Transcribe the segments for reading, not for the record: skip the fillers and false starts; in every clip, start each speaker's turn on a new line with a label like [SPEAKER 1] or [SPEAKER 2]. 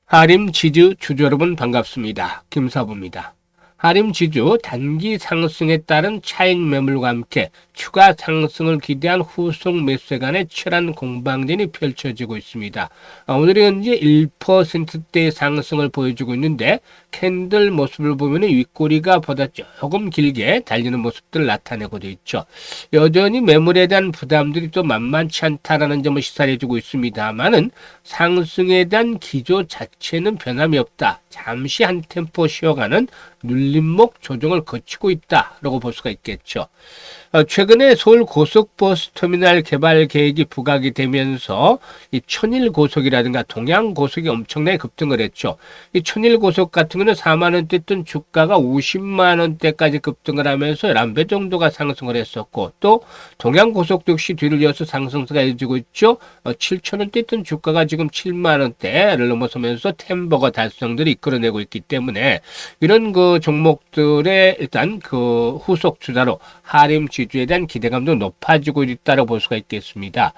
[SPEAKER 1] 하림 지주 주주 여러분 반갑습니다. 김사부입니다. 하림 지주 단기 상승에 따른 차익 매물과 함께 추가 상승을 기대한 후속 매수세 간의 치열한 공방전이 펼쳐지고 있습니다. 오늘이 현재 1%대 상승을 보여주고 있는데 캔들 모습을 보면 윗꼬리가 보다 조금 길게 달리는 모습들 나타내고 있죠. 여전히 매물에 대한 부담들이 또 만만치 않다라는 점을 시사해주고 있습니다만은 상승에 대한 기조 자체는 변함이 없다. 잠시 한 템포 쉬어가는 눌림목 조정을 거치고 있다라고 볼 수가 있겠죠. 최근에 서울 고속버스 터미널 개발 계획이 부각이 되면서 이 천일 고속이라든가 동양 고속이 엄청나게 급등을 했죠. 이 천일 고속 같은 경우는 4만 원대 뜬 주가가 50만 원대까지 급등을 하면서 11배 정도가 상승을 했었고, 또 동양 고속도 역시 뒤를 이어서 상승세가 이어지고 있죠. 7천 원대 뜬 주가가 지금 7만 원대를 넘어서면서 템버거 달성들이 이끌어내고 있기 때문에 이런 그 종목들의 일단 그 후속 주자로 하림 지주에 대한 기대감도 높아지고 있다고 볼 수가 있겠습니다.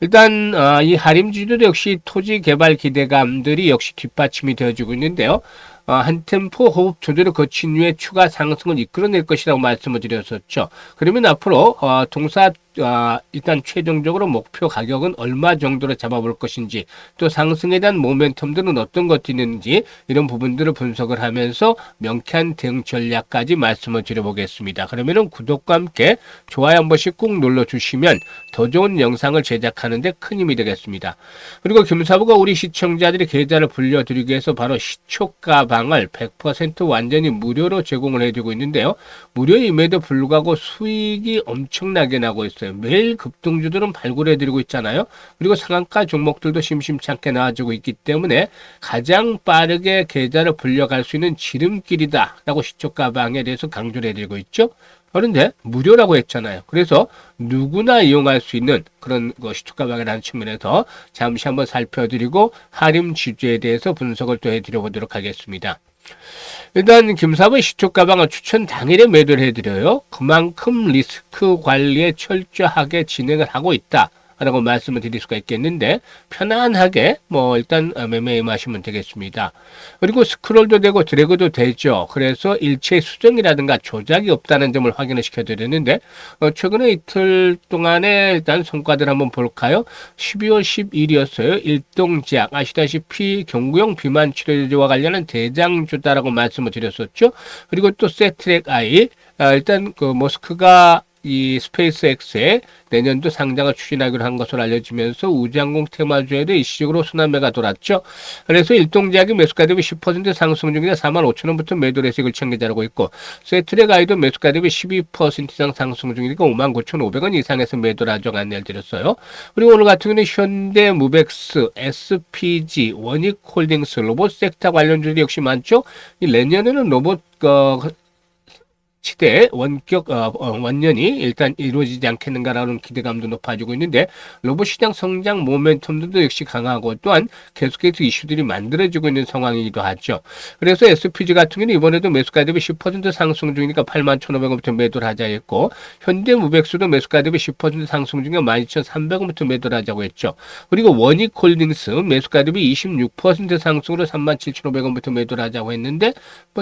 [SPEAKER 1] 일단 이 하림 지주도 역시 토지 개발 기대감들이 역시 뒷받침이 되어지고 있는데요. 한 템포 호흡 조절을 거친 후에 추가 상승을 이끌어낼 것이라고 말씀을 드렸었죠. 그러면 앞으로 일단 최종적으로 목표 가격은 얼마 정도로 잡아볼 것인지, 또 상승에 대한 모멘텀들은 어떤 것들이 있는지, 이런 부분들을 분석을 하면서 명쾌한 대응 전략까지 말씀을 드려보겠습니다. 그러면은 구독과 함께 좋아요 한 번씩 꾹 눌러주시면 더 좋은 영상을 제작하는데 큰 힘이 되겠습니다. 그리고 김사부가 우리 시청자들이 계좌를 불려드리기 위해서 바로 시초가방을 100% 완전히 무료로 제공을 해주고 있는데요. 무료임에도 불구하고 수익이 엄청나게 나고 있어요. 매일 급등주들은 발굴해드리고 있잖아요. 그리고 상한가 종목들도 심심찮게 나와주고 있기 때문에 가장 빠르게 계좌를 불려갈 수 있는 지름길이다 라고 시초가방에 대해서 강조를 해드리고 있죠. 그런데 무료라고 했잖아요. 그래서 누구나 이용할 수 있는 그런 시초가방이라는 측면에서 잠시 한번 살펴드리고 하림 지주에 대해서 분석을 또 해드려보도록 하겠습니다. 일단 김사부의 시초가방을 추천 당일에 매도를 해드려요. 그만큼 리스크 관리에 철저하게 진행을 하고 있다 라고 말씀을 드릴 수가 있겠는데, 편안하게 일단 매매 임하시면 되겠습니다. 그리고 스크롤도 되고 드래그도 되죠. 그래서 일체 수정이라든가 조작이 없다는 점을 확인을 시켜드렸는데, 최근에 이틀 동안에 일단 성과들 한번 볼까요? 12월 10일이었어요. 일동제약, 아시다시피 경구용 비만 치료제와 관련한 대장주다라고 말씀을 드렸었죠. 그리고 또 세트랙 아이, 일단 그 머스크가 이 스페이스X에 내년도 상장을 추진하기로 한 것으로 알려지면서 우주항공 테마주에도 일시적으로 순환매가 돌았죠. 그래서 일동제약이 매수가 대비 10% 상승 중이라 4만 5천 원부터 매도를 해서 이걸 챙겨자라고 있고, 세트랙 아이도 매수가 대비 12% 이상 상승 중이니까 5만 9,500원 이상에서 매도를 하죠. 안내를 드렸어요. 그리고 오늘 같은 경우는 현대무벡스, SPG, 원익홀딩스, 로봇 섹터 관련주들이 역시 많죠. 이 내년에는 로봇 시대 원년이 일단 이루어지지 않겠는가라는 기대감도 높아지고 있는데, 로봇 시장 성장 모멘텀도 역시 강하고, 또한 계속해서 이슈들이 만들어지고 있는 상황이기도 하죠. 그래서 SPG 같은 경우는 이번에도 매수가 대비 10% 상승 중이니까 8만 1,500원부터 매도를 하자 했고, 현대무벡스도 매수가 대비 10% 상승 중에 12,300원부터 매도를 하자고 했죠. 그리고 원익홀딩스 매수가 대비 26% 상승으로 37,500원부터 매도를 하자고 했는데,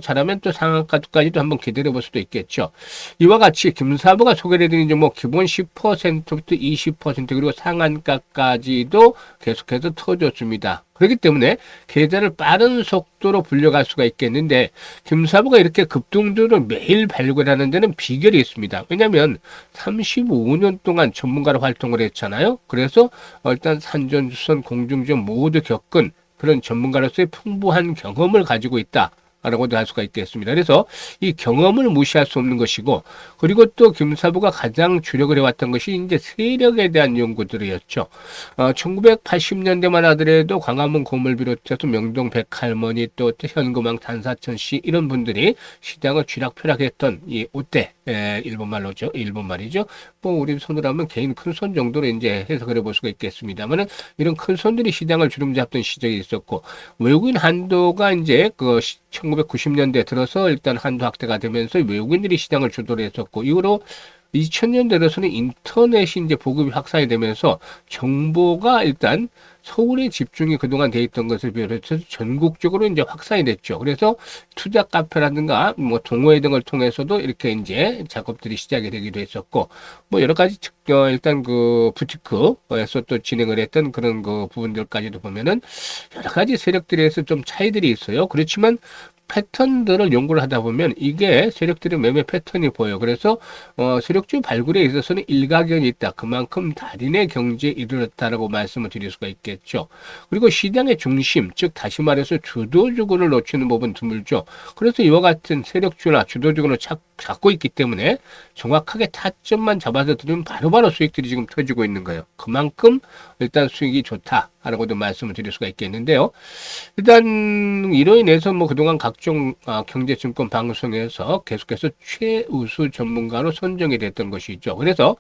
[SPEAKER 1] 잘하면 또 상한가까지도 한번 기다려 볼 수도 있겠죠. 이와 같이 김사부가 소개를 해드린 종목 기본 10%부터 20% 그리고 상한가까지도 계속해서 터줬습니다. 그렇기 때문에 계좌를 빠른 속도로 불려갈 수가 있겠는데, 김사부가 이렇게 급등주를 매일 발굴하는 데는 비결이 있습니다. 왜냐하면 35년 동안 전문가로 활동을 했잖아요. 그래서 일단 산전수선 공중전 모두 겪은 그런 전문가로서의 풍부한 경험을 가지고 있다 라고도 할 수가 있겠습니다. 그래서 이 경험을 무시할 수 없는 것이고, 그리고 또 김사부가 가장 주력을 해왔던 것이 이제 세력에 대한 연구들이었죠. 1980년대만 하더라도 광화문 고물 비롯해서 명동 백할머니, 또 현금왕 단사천 씨, 이런 분들이 시장을 쥐락펴락했던 이 오대, 일본말로죠. 일본말이죠. 우리 손으로 하면 개인 큰 손 정도로 이제 해석을 해볼 수가 있겠습니다만은, 이런 큰 손들이 시장을 주름잡던 시절이 있었고, 외국인 한도가 이제 1990년대 들어서 일단 한도 확대가 되면서 외국인들이 시장을 주도를 했었고, 이후로 2000년대 들어서는 인터넷이 이제 보급이 확산이 되면서 정보가 일단 서울에 집중이 그동안 돼 있던 것을 비롯해서 전국적으로 이제 확산이 됐죠. 그래서 투자 카페라든가 뭐 동호회 등을 통해서도 이렇게 이제 작업들이 시작이 되기도 했었고, 뭐 여러 가지 일단 그 부티크에서 또 진행을 했던 그런 그 부분들까지도 보면은 여러 가지 세력들에서 좀 차이들이 있어요. 그렇지만 패턴들을 연구를 하다 보면 이게 세력들의 매매 패턴이 보여요. 그래서 세력주 발굴에 있어서는 일가견이 있다. 그만큼 달인의 경지에 이르렀다라고 말씀을 드릴 수가 있겠죠. 그리고 시장의 중심, 즉 다시 말해서 주도주구를 놓치는 법은 드물죠. 그래서 이와 같은 세력주나 주도주구를 잡고 있기 때문에 정확하게 타점만 잡아서 들으면 바로바로 수익들이 지금 터지고 있는 거예요. 그만큼 일단 수익이 좋다라고도 말씀을 드릴 수가 있겠는데요. 일단 이로 인해서 뭐 그동안 각종 경제증권 방송에서 계속해서 최우수 전문가로 선정이 됐던 것이죠. 그래서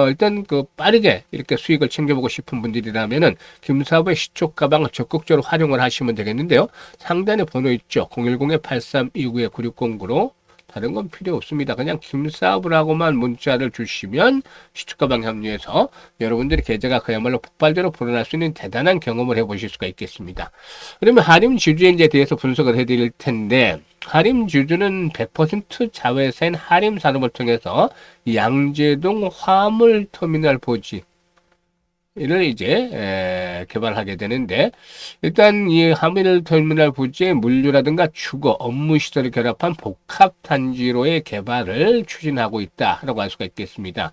[SPEAKER 1] 일단 그 빠르게 이렇게 수익을 챙겨보고 싶은 분들이라면은 김사부의 시초 가방을 적극적으로 활용을 하시면 되겠는데요. 상단에 번호 있죠. 010-8329-9609로 다른 건 필요 없습니다. 그냥 김사부라고만 문자를 주시면 시초가방 합류해서 여러분들의 계좌가 그야말로 폭발적으로 불어날 수 있는 대단한 경험을 해보실 수가 있겠습니다. 그러면 하림 주주에 대해서 분석을 해드릴 텐데, 하림 주주는 100% 자회사인 하림 산업을 통해서 양재동 화물터미널 부지 이를 이제 개발하게 되는데, 일단 이 화물터미널 부지의 물류라든가 주거, 업무 시설을 결합한 복합 단지로의 개발을 추진하고 있다라고 할 수가 있겠습니다.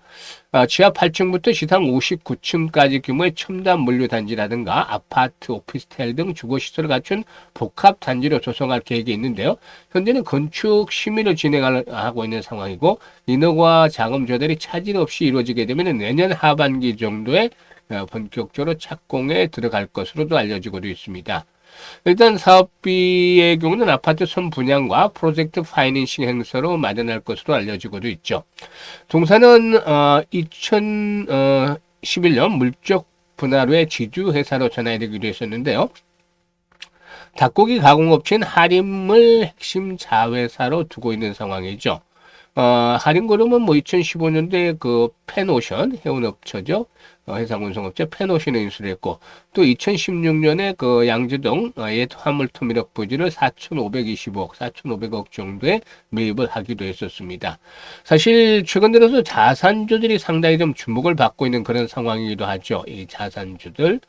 [SPEAKER 1] 지하 8층부터 지상 59층까지 규모의 첨단 물류 단지라든가 아파트, 오피스텔 등 주거 시설을 갖춘 복합 단지로 조성할 계획이 있는데요. 현재는 건축 심의를 진행하고 있는 상황이고, 인허가 자금 조달이 차질 없이 이루어지게 되면 내년 하반기 정도에 본격적으로 착공에 들어갈 것으로도 알려지고 있습니다. 일단 사업비의 경우는 아파트 선분양과 프로젝트 파이낸싱 행사로 마련할 것으로 알려지고도 있죠. 동사는 2011년 물적 분할 후에 지주회사로 전환되기도 했었는데요. 닭고기 가공업체인 하림을 핵심 자회사로 두고 있는 상황이죠. 하림그룹은 뭐 2015년도에 그 펜오션 해운업체죠. 해상운송업체 펜오션에 인수를 했고, 또 2016년에 그 양재동 옛 화물터미널 부지를 4,520억, 4,500억 정도에 매입을 하기도 했었습니다. 사실 최근 들어서 자산주들이 상당히 좀 주목을 받고 있는 그런 상황이기도 하죠. 이 자산주들.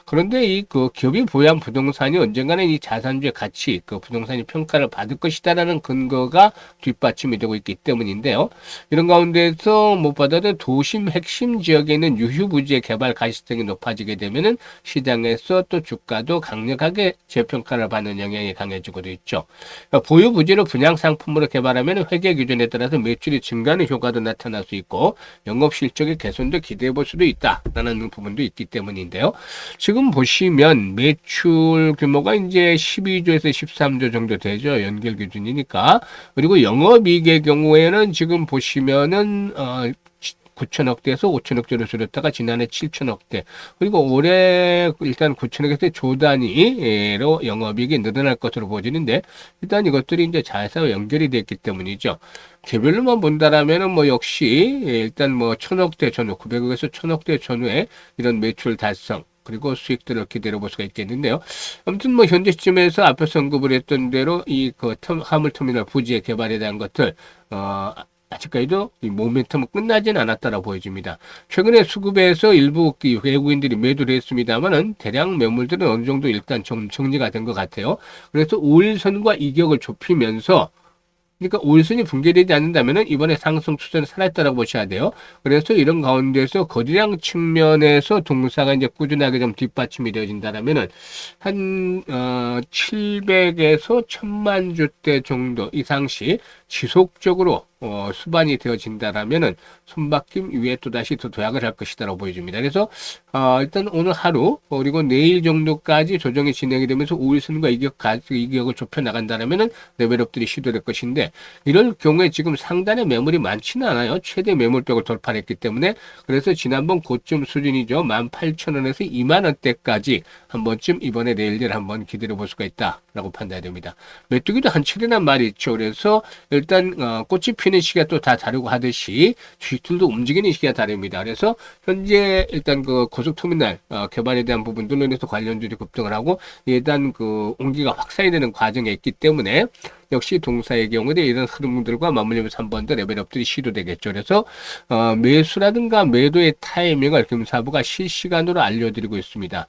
[SPEAKER 1] 그런데 이 그 기업이 보유한 부동산이 언젠가는 이 자산주의 가치, 그 부동산이 평가를 받을 것이다라는 근거가 뒷받침이 되고 있기 때문인데요. 이런 가운데서 무엇보다도 도심 핵심 지역에 있는 유휴부지의 개발 가시성이 높아지게 되면은 시장에서 또 주가도 강력하게 재평가를 받는 영향이 강해지고도 있죠. 그러니까 보유 부지를 분양 상품으로 개발하면 회계 기준에 따라서 매출이 증가하는 효과도 나타날 수 있고 영업 실적의 개선도 기대해 볼 수도 있다라는 부분도 있기 때문인데요. 지금 보시면 매출 규모가 이제 12조에서 13조 정도 되죠. 연결 기준이니까. 그리고 영업이익의 경우에는 지금 보시면은 9천억대에서 5천억대로 줄였다가 지난해 7천억대. 그리고 올해 일단 9천억에서 조 단위로 영업이익이 늘어날 것으로 보여지는데, 일단 이것들이 이제 자회사와 연결이 됐기 때문이죠. 개별로만 본다라면은 뭐 역시 일단 뭐 1,000억대 전후, 900억에서 1,000억대 전후에 이런 매출 달성, 그리고 수익들을 기대해 볼 수가 있겠는데요. 아무튼 뭐 현재 시점에서 앞에서 언급을 했던 대로 이 그 화물터미널 부지의 개발에 대한 것들 아직까지도 이 모멘텀은 끝나진 않았다라고 보여집니다. 최근에 수급에서 일부 외국인들이 매도를 했습니다만은 대량 매물들은 어느 정도 일단 좀 정리가 된 것 같아요. 그래서 5일선과 이격을 좁히면서, 그러니까 5일선이 붕괴되지 않는다면 이번에 상승 추세는 살아있다고 보셔야 돼요. 그래서 이런 가운데서 거래량 측면에서 동사가 이제 꾸준하게 좀 뒷받침이 되어진다면은 한 700에서 1,000만 주대 정도 이상씩 지속적으로 수반이 되어진다라면은 손바뀜 위에 또다시 더 도약을 할 것이다라고 보여집니다. 그래서 일단 오늘 하루 그리고 내일 정도까지 조정이 진행이 되면서 5일선과 이격을 좁혀 나간다라면은 레벨업들이 시도될 것인데, 이럴 경우에 지금 상단에 매물이 많지는 않아요. 최대 매물벽을 돌파했기 때문에. 그래서 지난번 고점 수준이죠. 18,000원에서 20,000원대까지 한 번쯤 이번에 내일 한번 기다려 볼 수가 있다라고 판단이 됩니다. 메뚜기도 한 철이란 말이 있죠. 그래서 일단 꽃이 피는 움직이는 시기가 또 다 다르고 하듯이 주식들도 움직이는 시기가 다릅니다. 그래서 현재 일단 그 고속터미널 개발에 대한 부분들로 인해서 관련주들이 급등을 하고 일단 그 온기가 확산이 되는 과정에 있기 때문에 역시 동사의 경우에 이런 흐름들과 맞물리면서 한 번 더 레벨업들이 시도되겠죠. 그래서 매수라든가 매도의 타이밍을 금사부가 실시간으로 알려드리고 있습니다.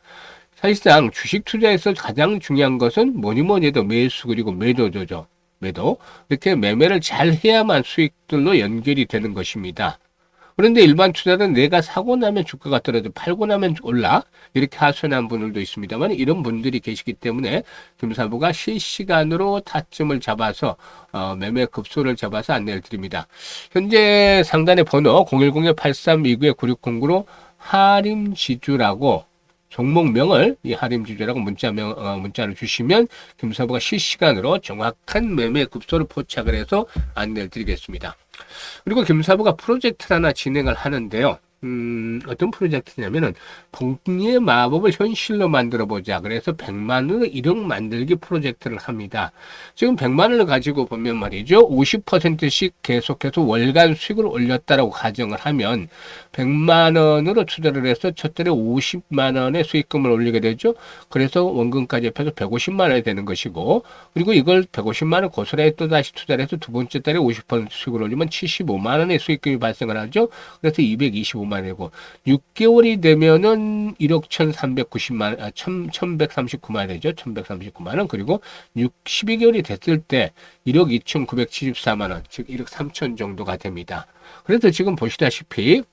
[SPEAKER 1] 사실상 주식 투자에서 가장 중요한 것은 뭐니 해도 매수 그리고 매도죠. 매도. 이렇게 매매를 잘 해야만 수익들로 연결이 되는 것입니다. 그런데 일반 투자는 내가 사고 나면 주가가 떨어져 팔고 나면 올라 이렇게 하소연한 분들도 있습니다만 이런 분들이 계시기 때문에 금사부가 실시간으로 타점을 잡아서 매매 급소를 잡아서 안내를 드립니다. 현재 상단의 번호 010-8329-9609로 하림지주라고 종목명을 이 하림지주라고 문자를 주시면 금사부가 실시간으로 정확한 매매 급소를 포착을 해서 안내를 드리겠습니다. 그리고 금사부가 프로젝트를 하나 진행을 하는데요. 어떤 프로젝트냐면은 복리의 마법을 현실로 만들어 보자. 그래서 100만 원의 1억 만들기 프로젝트를 합니다. 지금 100만 원을 가지고 보면 말이죠. 50%씩 계속해서 월간 수익을 올렸다라고 가정을 하면 100만 원으로 투자를 해서 첫 달에 50만 원의 수익금을 올리게 되죠. 그래서 원금까지 합해서 150만 원이 되는 것이고 그리고 이걸 150만 원 고스란히 또 다시 투자를 해서 두 번째 달에 50% 수익을 올리면 75만 원의 수익금이 발생을 하죠. 그래서 225만 원이고 6개월이 되면은 1억 1139만 원이죠. 1139만 원. 그리고 12개월이 됐을 때 1억 2974만 원, 즉 1억 3천 정도가 됩니다. 그래서 지금 보시다시피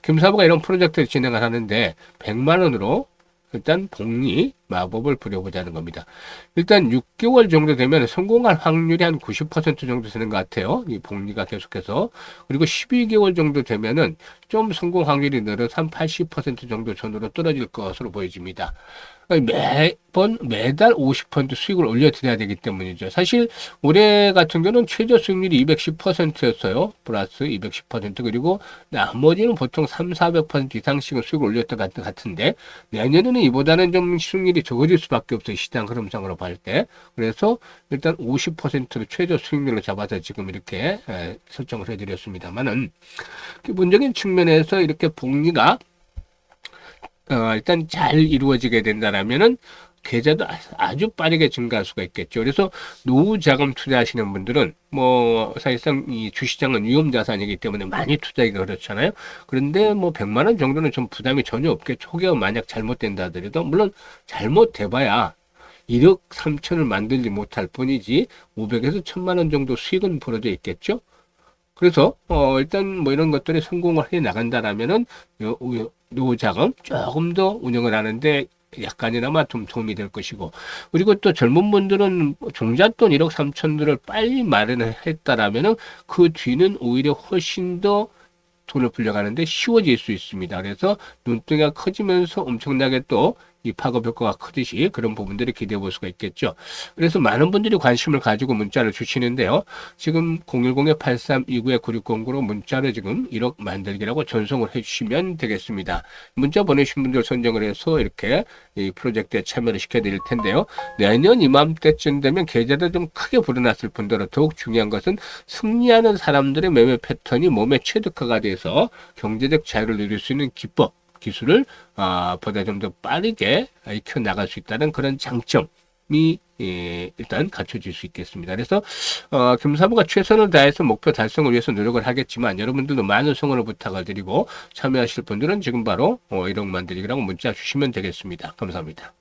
[SPEAKER 1] 금사부가 이런 프로젝트를 진행을 하는데 100만 원으로 일단 복리 마법을 부려보자는 겁니다. 일단 6개월 정도 되면 성공할 확률이 한 90% 정도 되는 것 같아요. 이 복리가 계속해서. 그리고 12개월 정도 되면은 좀 성공 확률이 늘어서 한 80% 정도 전후로 떨어질 것으로 보여집니다. 매달 50% 수익을 올려드려야 되기 때문이죠. 사실 올해 같은 경우는 최저 수익률이 210%였어요. 플러스 210% 그리고 나머지는 보통 300~400% 이상씩은 수익을 올렸던 것 같은데 내년에는 이보다는 좀 수익률이 적어질 수밖에 없어요. 시장 흐름상으로 볼 때. 그래서 일단 50%를 최저 수익률로 잡아서 지금 이렇게 설정을 해드렸습니다만은 기본적인 측면에서 이렇게 복리가 일단 잘 이루어지게 된다라면은 계좌도 아주 빠르게 증가할 수가 있겠죠. 그래서 노후 자금 투자하시는 분들은 뭐 사실상 이 주시장은 위험 자산이기 때문에 많이 투자하기가 그렇잖아요. 그런데 뭐 100만 원 정도는 좀 부담이 전혀 없겠죠. 혹여 만약 잘못된다 하더라도 물론 잘못돼봐야 1억 3천을 만들지 못할 뿐이지 500에서 1000만 원 정도 수익은 벌어져 있겠죠. 그래서 일단 뭐 이런 것들이 성공을 해 나간다라면은 노후 자금 조금 더 운영을 하는데 약간이나마 좀 도움이 될 것이고 그리고 또 젊은 분들은 종잣돈 1억 3천들을 빨리 마련을 했다라면은 그 뒤는 오히려 훨씬 더 돈을 불려가는데 쉬워질 수 있습니다. 그래서 눈덩이가 커지면서 엄청나게 또 이 파급 효과가 크듯이 그런 부분들을 기대해 볼 수가 있겠죠. 그래서 많은 분들이 관심을 가지고 문자를 주시는데요. 지금 010-8329-9609로 문자를 지금 1억 만들기라고 전송을 해주시면 되겠습니다. 문자 보내신 분들 선정을 해서 이렇게 이 프로젝트에 참여를 시켜드릴 텐데요. 내년 이맘때쯤 되면 계좌도 좀 크게 불어났을 뿐더러 더욱 중요한 것은 승리하는 사람들의 매매 패턴이 몸에 체득화가 돼서 경제적 자유를 누릴 수 있는 기법 기술을 보다 좀 더 빠르게 익혀 나갈 수 있다는 그런 장점이 일단 갖춰질 수 있겠습니다. 그래서 금사부가 최선을 다해서 목표 달성을 위해서 노력을 하겠지만 여러분들도 많은 성원을 부탁을 드리고 참여하실 분들은 지금 바로 1억 만들기라고 문자 주시면 되겠습니다. 감사합니다.